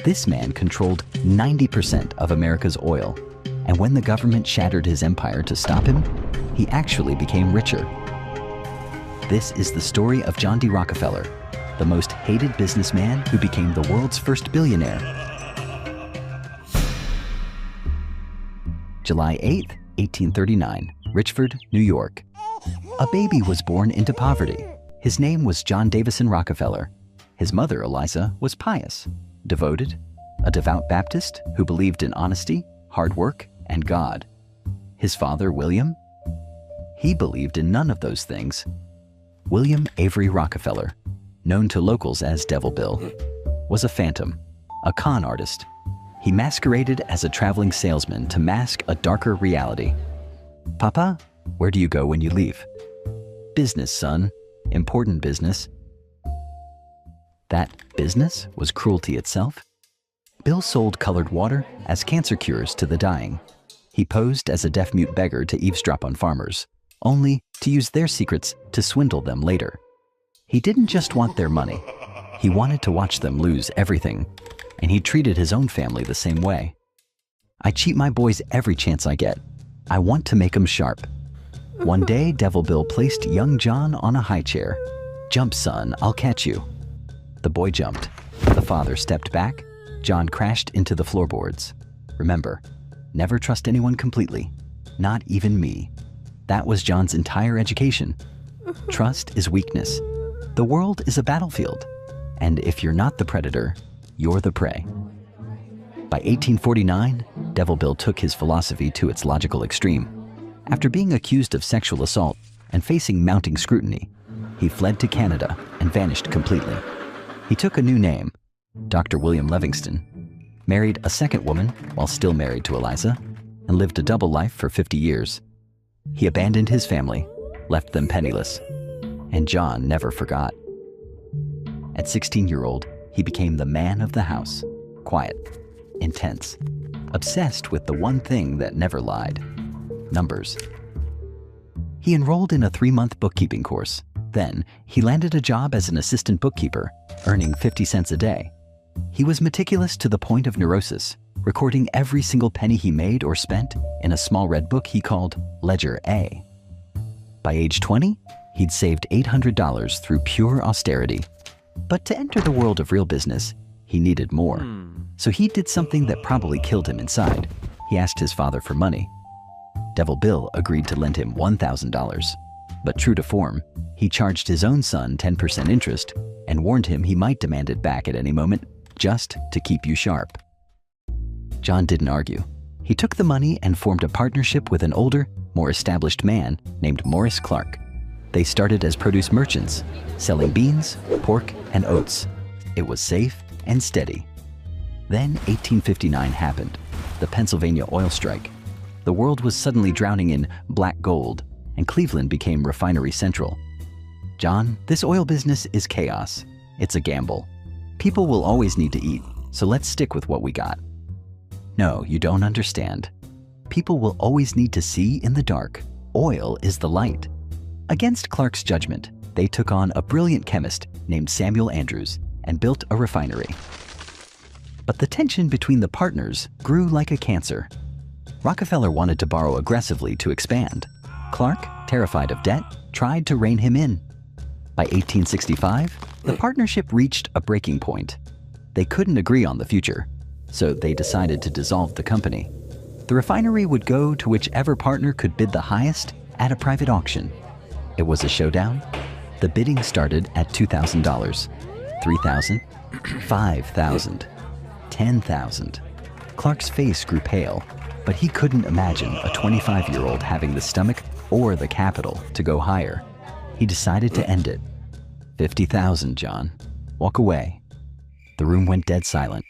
This man controlled 90% of America's oil, and when the government shattered his empire to stop him, he actually became richer. This is the story of John D. Rockefeller, the most hated businessman who became the world's first billionaire. July 8, 1839, Richford, New York. A baby was born into poverty. His name was John Davison Rockefeller. His mother, Eliza, was pious, devoted, a devout Baptist who believed in honesty, hard work, and God. His father, William, he believed in none of those things. William Avery Rockefeller, known to locals as Devil Bill, was a phantom, a con artist. He masqueraded as a traveling salesman to mask a darker reality. Papa, where do you go when you leave? Business, son. Important business. That business was cruelty itself. Bill sold colored water as cancer cures to the dying. He posed as a deaf-mute beggar to eavesdrop on farmers, only to use their secrets to swindle them later. He didn't just want their money. He wanted to watch them lose everything, and he treated his own family the same way. I cheat my boys every chance I get. I want to make them sharp. One day, Devil Bill placed young John on a high chair. Jump, son, I'll catch you. The boy jumped. The father stepped back. John crashed into the floorboards. Remember, never trust anyone completely, not even me. That was John's entire education. Trust is weakness. The world is a battlefield, and if you're not the predator, you're the prey. By 1849, Devil Bill took his philosophy to its logical extreme. After being accused of sexual assault and facing mounting scrutiny, he fled to Canada and vanished completely. He took a new name, Dr. William Livingston, married a second woman while still married to Eliza, and lived a double life for 50 years. He abandoned his family, left them penniless, and John never forgot. At 16-year-old, he became the man of the house, quiet, intense, obsessed with the one thing that never lied: numbers. He enrolled in a 3-month bookkeeping course. Then, he landed a job as an assistant bookkeeper, earning 50 cents a day. He was meticulous to the point of neurosis, recording every single penny he made or spent in a small red book he called Ledger A. By age 20, he'd saved $800 through pure austerity. But to enter the world of real business, he needed more. So he did something that probably killed him inside. He asked his father for money. Devil Bill agreed to lend him $1,000. But true to form, he charged his own son 10% interest and warned him he might demand it back at any moment, just to keep you sharp. John didn't argue. He took the money and formed a partnership with an older, more established man named Morris Clark. They started as produce merchants, selling beans, pork, and oats. It was safe and steady. Then 1859 happened, the Pennsylvania oil strike. The world was suddenly drowning in black gold, and Cleveland became refinery central. John, this oil business is chaos. It's a gamble. People will always need to eat, so let's stick with what we got. No, you don't understand. People will always need to see in the dark. Oil is the light. Against Clark's judgment, they took on a brilliant chemist named Samuel Andrews and built a refinery. But the tension between the partners grew like a cancer. Rockefeller wanted to borrow aggressively to expand. Clark, terrified of debt, tried to rein him in. By 1865, the partnership reached a breaking point. They couldn't agree on the future, so they decided to dissolve the company. The refinery would go to whichever partner could bid the highest at a private auction. It was a showdown. The bidding started at $2,000, $3,000, $5,000, $10,000. Clark's face grew pale, but he couldn't imagine a 25-year-old having the stomach or the capital to go higher. He decided to end it. $50,000, John. Walk away. The room went dead silent.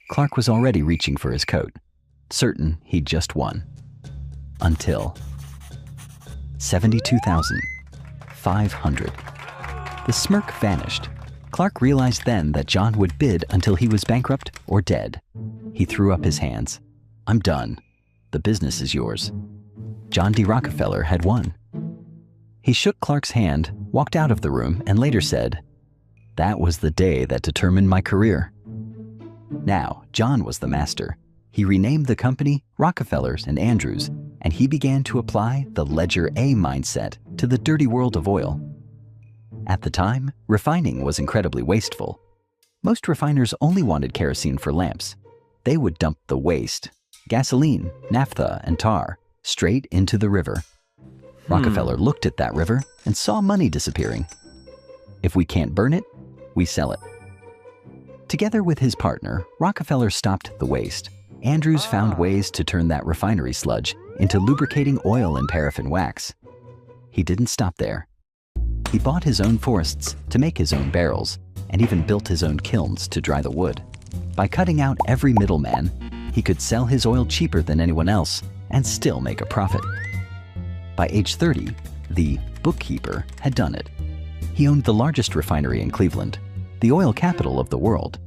Clark was already reaching for his coat, certain he'd just won. Until $72,500. The smirk vanished. Clark realized then that John would bid until he was bankrupt or dead. He threw up his hands. I'm done. The business is yours. John D. Rockefeller had won. He shook Clark's hand, walked out of the room, and later said, "That was the day that determined my career." Now, John was the master. He renamed the company Rockefeller's and Andrews, and he began to apply the Ledger A mindset to the dirty world of oil. At the time, refining was incredibly wasteful. Most refiners only wanted kerosene for lamps. They would dump the waste, gasoline, naphtha, and tar, straight into the river. Rockefeller looked at that river and saw money disappearing. If we can't burn it, we sell it. Together with his partner, Rockefeller stopped the waste. Andrews found ways to turn that refinery sludge into lubricating oil and paraffin wax. He didn't stop there. He bought his own forests to make his own barrels, and even built his own kilns to dry the wood. By cutting out every middleman, he could sell his oil cheaper than anyone else and still make a profit. By age 30, the bookkeeper had done it. He owned the largest refinery in Cleveland, the oil capital of the world.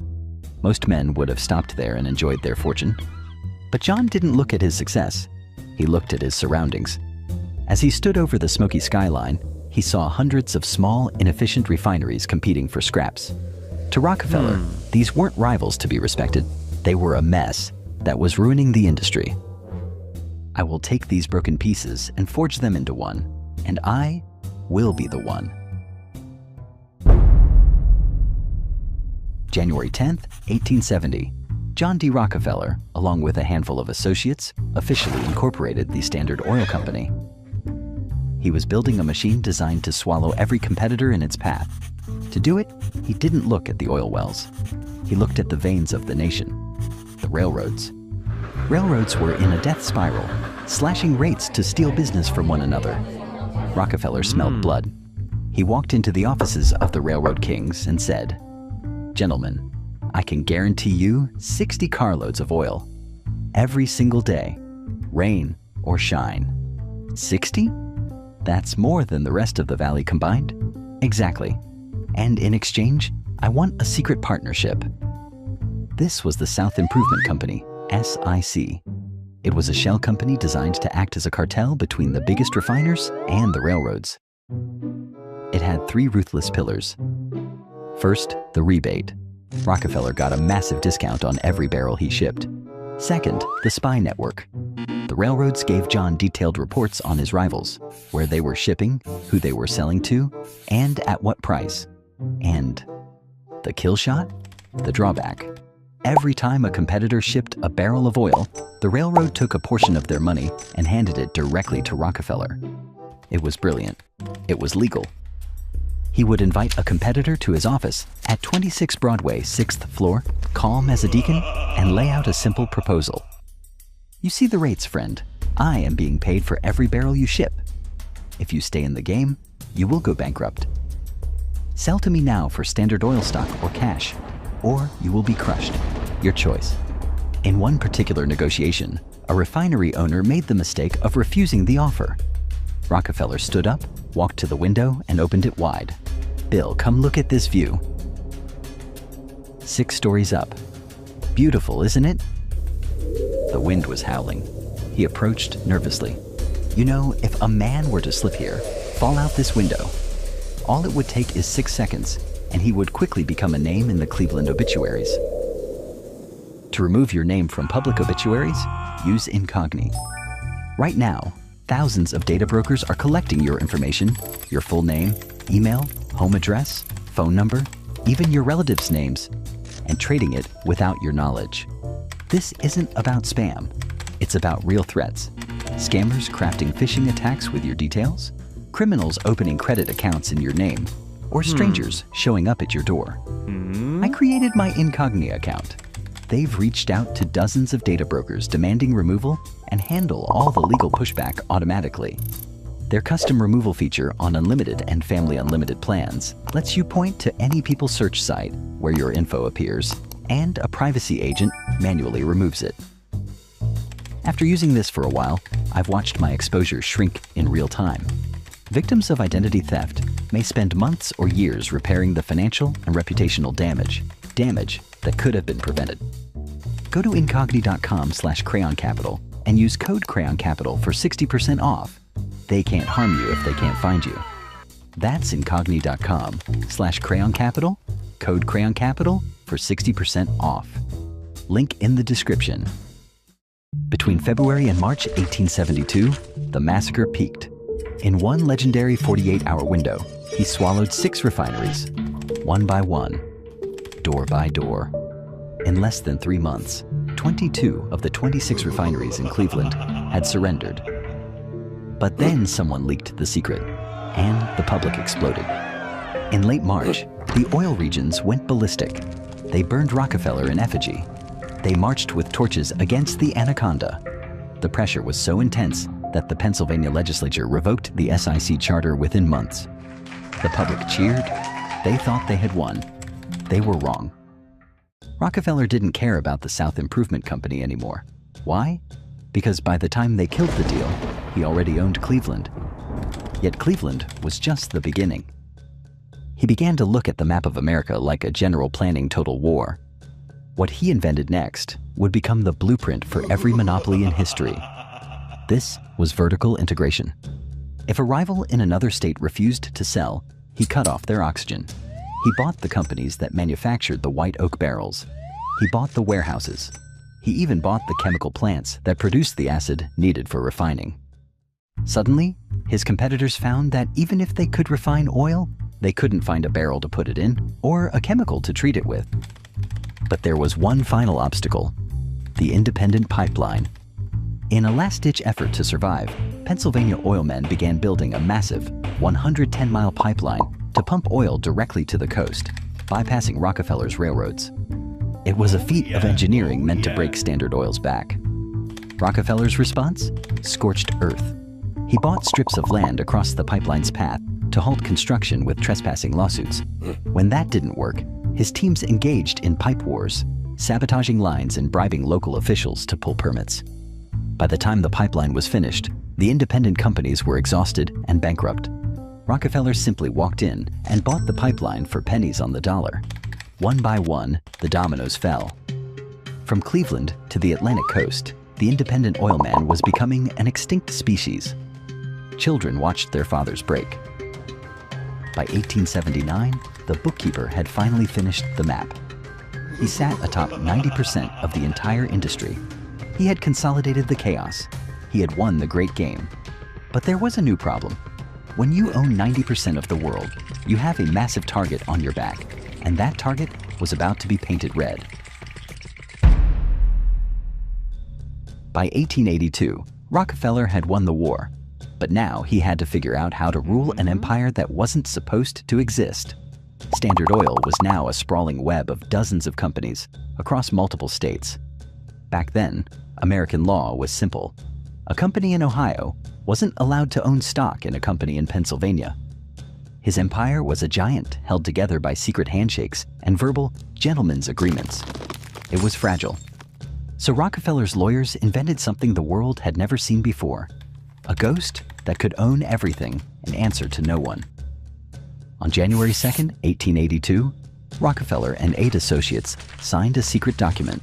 Most men would have stopped there and enjoyed their fortune. But John didn't look at his success. He looked at his surroundings. As he stood over the smoky skyline, he saw hundreds of small, inefficient refineries competing for scraps. To Rockefeller, these weren't rivals to be respected. They were a mess that was ruining the industry. I will take these broken pieces and forge them into one, and I will be the one. January 10th, 1870, John D. Rockefeller, along with a handful of associates, officially incorporated the Standard Oil Company. He was building a machine designed to swallow every competitor in its path. To do it, he didn't look at the oil wells. He looked at the veins of the nation, the railroads. Railroads were in a death spiral, slashing rates to steal business from one another. Rockefeller smelled blood. He walked into the offices of the railroad kings and said, "Gentlemen, I can guarantee you 60 carloads of oil every single day, rain or shine." 60? That's more than the rest of the valley combined. Exactly. And in exchange, I want a secret partnership. This was the South Improvement Company, SIC. It was a shell company designed to act as a cartel between the biggest refiners and the railroads. It had 3 ruthless pillars. First, the rebate. Rockefeller got a massive discount on every barrel he shipped. Second, the spy network. The railroads gave John detailed reports on his rivals, where they were shipping, who they were selling to, and at what price. And the kill shot? The drawback. Every time a competitor shipped a barrel of oil, the railroad took a portion of their money and handed it directly to Rockefeller. It was brilliant. It was legal. He would invite a competitor to his office at 26 Broadway, 6th floor, calm as a deacon, and lay out a simple proposal. "You see the rates, friend. I am being paid for every barrel you ship. If you stay in the game, you will go bankrupt. Sell to me now for Standard Oil stock or cash, or you will be crushed. Your choice." In one particular negotiation, a refinery owner made the mistake of refusing the offer. Rockefeller stood up, walked to the window, and opened it wide. "Bill, come look at this view. 6 stories up. Beautiful, isn't it?" The wind was howling. He approached nervously. "You know, if a man were to slip here, fall out this window, all it would take is 6 seconds, and he would quickly become a name in the Cleveland obituaries. To remove your name from public obituaries, use incognito. Right now, thousands of data brokers are collecting your information, your full name, email, home address, phone number, even your relatives' names, and trading it without your knowledge. This isn't about spam. It's about real threats. Scammers crafting phishing attacks with your details, criminals opening credit accounts in your name, or strangers showing up at your door. I created my incognito account. They've reached out to dozens of data brokers demanding removal and handle all the legal pushback automatically. Their custom removal feature on unlimited and family unlimited plans lets you point to any People search site where your info appears, and a privacy agent manually removes it. After using this for a while, I've watched my exposure shrink in real time. Victims of identity theft may spend months or years repairing the financial and reputational damage that could have been prevented. Go to incogni.com/crayoncapital and use code crayoncapital for 60% off. They can't harm you if they can't find you. That's incogni.com/crayoncapital, code crayoncapital for 60% off. Link in the description. Between February and March 1872, the massacre peaked. In one legendary 48-hour window, he swallowed 6 refineries, one by one, door by door. In less than 3 months, 22 of the 26 refineries in Cleveland had surrendered. But then someone leaked the secret, and the public exploded. In late March, the oil regions went ballistic. They burned Rockefeller in effigy. They marched with torches against the Anaconda. The pressure was so intense that the Pennsylvania legislature revoked the SIC charter within months. The public cheered. They thought they had won. They were wrong. Rockefeller didn't care about the South Improvement Company anymore. Why? Because by the time they killed the deal, he already owned Cleveland. Yet Cleveland was just the beginning. He began to look at the map of America like a general planning total war. What he invented next would become the blueprint for every monopoly in history. This was vertical integration. If a rival in another state refused to sell, he cut off their oxygen. He bought the companies that manufactured the white oak barrels. He bought the warehouses. He even bought the chemical plants that produced the acid needed for refining. Suddenly, his competitors found that even if they could refine oil, they couldn't find a barrel to put it in or a chemical to treat it with. But there was one final obstacle: the independent pipeline. In a last-ditch effort to survive, Pennsylvania oilmen began building a massive 110-mile pipeline to pump oil directly to the coast, bypassing Rockefeller's railroads. It was a feat of engineering meant to break Standard Oil's back. Rockefeller's response? Scorched earth. He bought strips of land across the pipeline's path to halt construction with trespassing lawsuits. When that didn't work, his teams engaged in pipe wars, sabotaging lines and bribing local officials to pull permits. By the time the pipeline was finished, the independent companies were exhausted and bankrupt. Rockefeller simply walked in and bought the pipeline for pennies on the dollar. One by one, the dominoes fell. From Cleveland to the Atlantic coast, the independent oilman was becoming an extinct species. Children watched their fathers break. By 1879, the bookkeeper had finally finished the map. He sat atop 90% of the entire industry. He had consolidated the chaos. He had won the great game. But there was a new problem. When you own 90% of the world, you have a massive target on your back, and that target was about to be painted red. By 1882, Rockefeller had won the war, but now he had to figure out how to rule an empire that wasn't supposed to exist. Standard Oil was now a sprawling web of dozens of companies across multiple states. Back then, American law was simple. A company in Ohio wasn't allowed to own stock in a company in Pennsylvania. His empire was a giant held together by secret handshakes and verbal gentlemen's agreements. It was fragile. So Rockefeller's lawyers invented something the world had never seen before: a ghost that could own everything and answer to no one. On January 2nd, 1882, Rockefeller and 8 associates signed a secret document.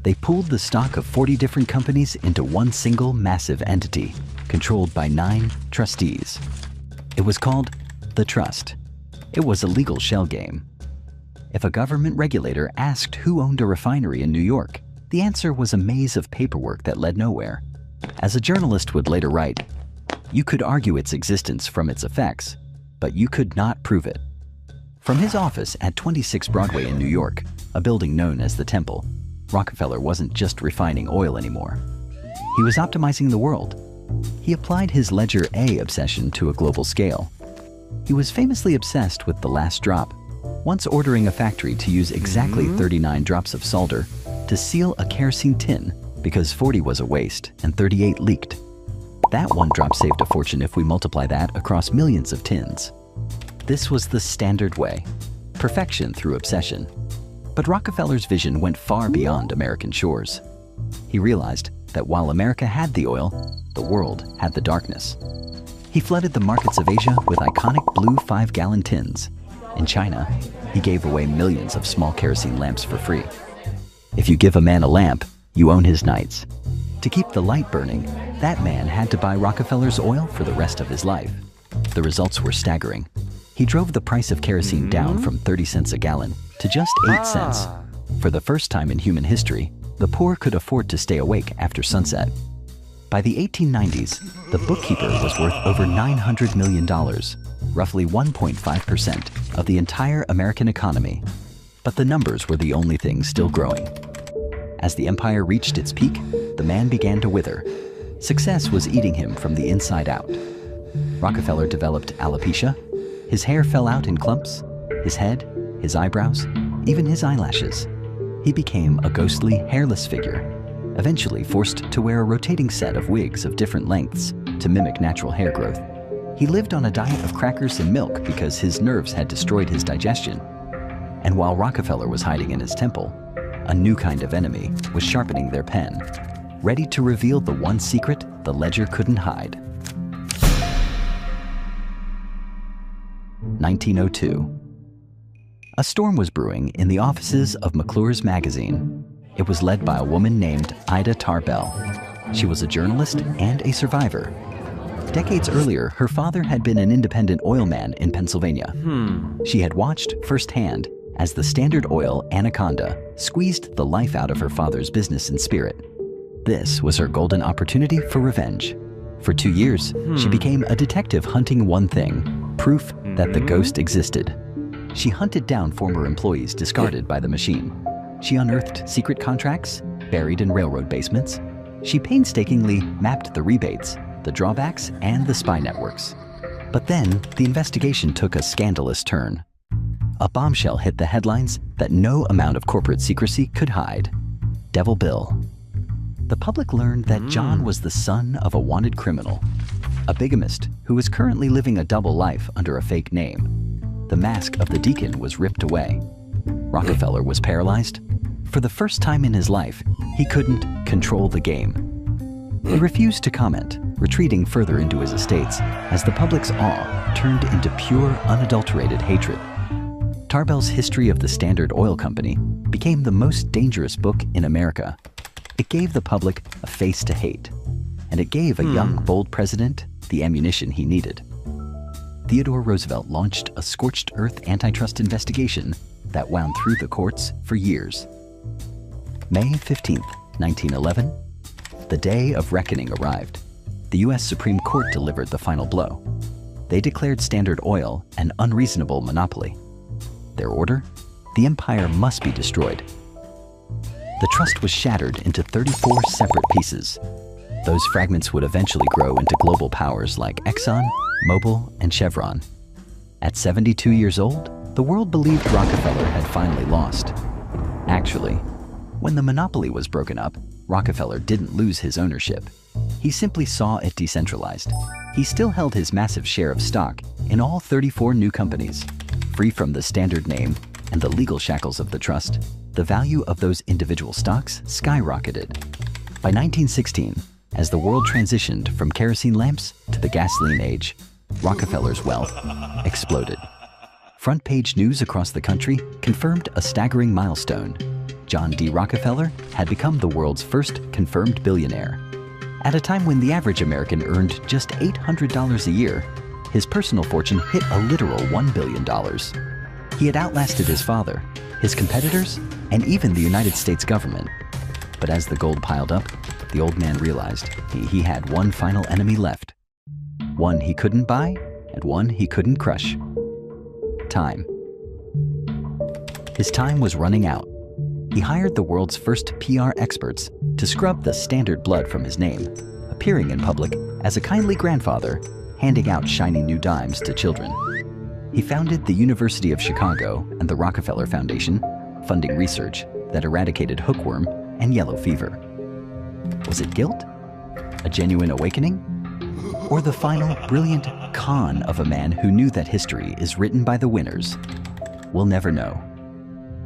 They pooled the stock of 40 different companies into one single massive entity, controlled by 9 trustees. It was called the Trust. It was a legal shell game. If a government regulator asked who owned a refinery in New York, the answer was a maze of paperwork that led nowhere. As a journalist would later write, you could argue its existence from its effects, but you could not prove it. From his office at 26 Broadway in New York, a building known as the Temple, Rockefeller wasn't just refining oil anymore. He was optimizing the world. He applied his Ledger A obsession to a global scale. He was famously obsessed with the last drop, once ordering a factory to use exactly 39 drops of solder to seal a kerosene tin because 40 was a waste and 38 leaked. That one drop saved a fortune if we multiply that across millions of tins. This was the standard way, perfection through obsession. But Rockefeller's vision went far beyond American shores. He realized that while America had the oil, the world had the darkness. He flooded the markets of Asia with iconic blue 5-gallon tins. In China, he gave away millions of small kerosene lamps for free. If you give a man a lamp, you own his nights. To keep the light burning, that man had to buy Rockefeller's oil for the rest of his life. The results were staggering. He drove the price of kerosene down from 30 cents a gallon to just 8 cents. For the first time in human history, the poor could afford to stay awake after sunset. By the 1890s, the bookkeeper was worth over $900 million, roughly 1.5% of the entire American economy. But the numbers were the only thing still growing. As the empire reached its peak, the man began to wither. Success was eating him from the inside out. Rockefeller developed alopecia. His hair fell out in clumps. His head, his eyebrows, even his eyelashes. He became a ghostly, hairless figure, eventually forced to wear a rotating set of wigs of different lengths to mimic natural hair growth. He lived on a diet of crackers and milk because his nerves had destroyed his digestion. And while Rockefeller was hiding in his temple, a new kind of enemy was sharpening their pen, ready to reveal the one secret the ledger couldn't hide. 1902. A storm was brewing in the offices of McClure's magazine. It was led by a woman named Ida Tarbell. She was a journalist and a survivor. Decades earlier, her father had been an independent oil man in Pennsylvania. She had watched firsthand as the Standard Oil anaconda squeezed the life out of her father's business and spirit. This was her golden opportunity for revenge. For 2 years, she became a detective hunting one thing: proof that the ghost existed. She hunted down former employees discarded by the machine. She unearthed secret contracts buried in railroad basements. She painstakingly mapped the rebates, the drawbacks, and the spy networks. But then, the investigation took a scandalous turn. A bombshell hit the headlines that no amount of corporate secrecy could hide. Devil Bill. The public learned that John was the son of a wanted criminal, a bigamist who was currently living a double life under a fake name. The mask of the deacon was ripped away. Rockefeller was paralyzed. For the first time in his life, he couldn't control the game. He refused to comment, retreating further into his estates as the public's awe turned into pure, unadulterated hatred. Tarbell's History of the Standard Oil Company became the most dangerous book in America. It gave the public a face to hate, and it gave a young, bold president the ammunition he needed. Theodore Roosevelt launched a scorched earth antitrust investigation that wound through the courts for years. May 15, 1911, the day of reckoning arrived. The U.S. Supreme Court delivered the final blow. They declared Standard Oil an unreasonable monopoly. Their order? The empire must be destroyed. The trust was shattered into 34 separate pieces. Those fragments would eventually grow into global powers like Exxon, Mobil, and Chevron. At 72 years old, the world believed Rockefeller had finally lost. Actually, when the monopoly was broken up, Rockefeller didn't lose his ownership. He simply saw it decentralized. He still held his massive share of stock in all 34 new companies. Free from the Standard name and the legal shackles of the trust, the value of those individual stocks skyrocketed. By 1916, as the world transitioned from kerosene lamps to the gasoline age, Rockefeller's wealth exploded. Front-page news across the country confirmed a staggering milestone. John D. Rockefeller had become the world's first confirmed billionaire. At a time when the average American earned just $800 a year, his personal fortune hit a literal $1 billion. He had outlasted his father, his competitors, and even the United States government. But as the gold piled up, the old man realized he had one final enemy left. One he couldn't buy, and one he couldn't crush. Time. His time was running out. He hired the world's first PR experts to scrub the Standard blood from his name, appearing in public as a kindly grandfather, handing out shiny new dimes to children. He founded the University of Chicago and the Rockefeller Foundation, funding research that eradicated hookworm and yellow fever. Was it guilt? A genuine awakening? Or the final, brilliant con of a man who knew that history is written by the winners? We'll never know.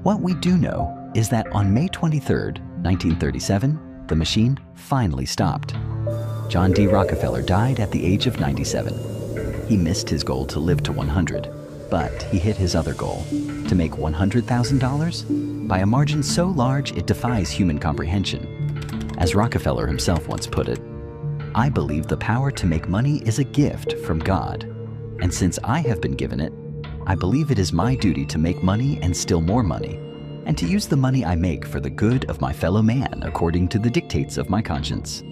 What we do know is that on May 23, 1937, the machine finally stopped. John D. Rockefeller died at the age of 97. He missed his goal to live to 100, but he hit his other goal, to make $100,000 by a margin so large it defies human comprehension. As Rockefeller himself once put it, "I believe the power to make money is a gift from God, and since I have been given it, I believe it is my duty to make money and still more money. and to use the money I make for the good of my fellow man according to the dictates of my conscience.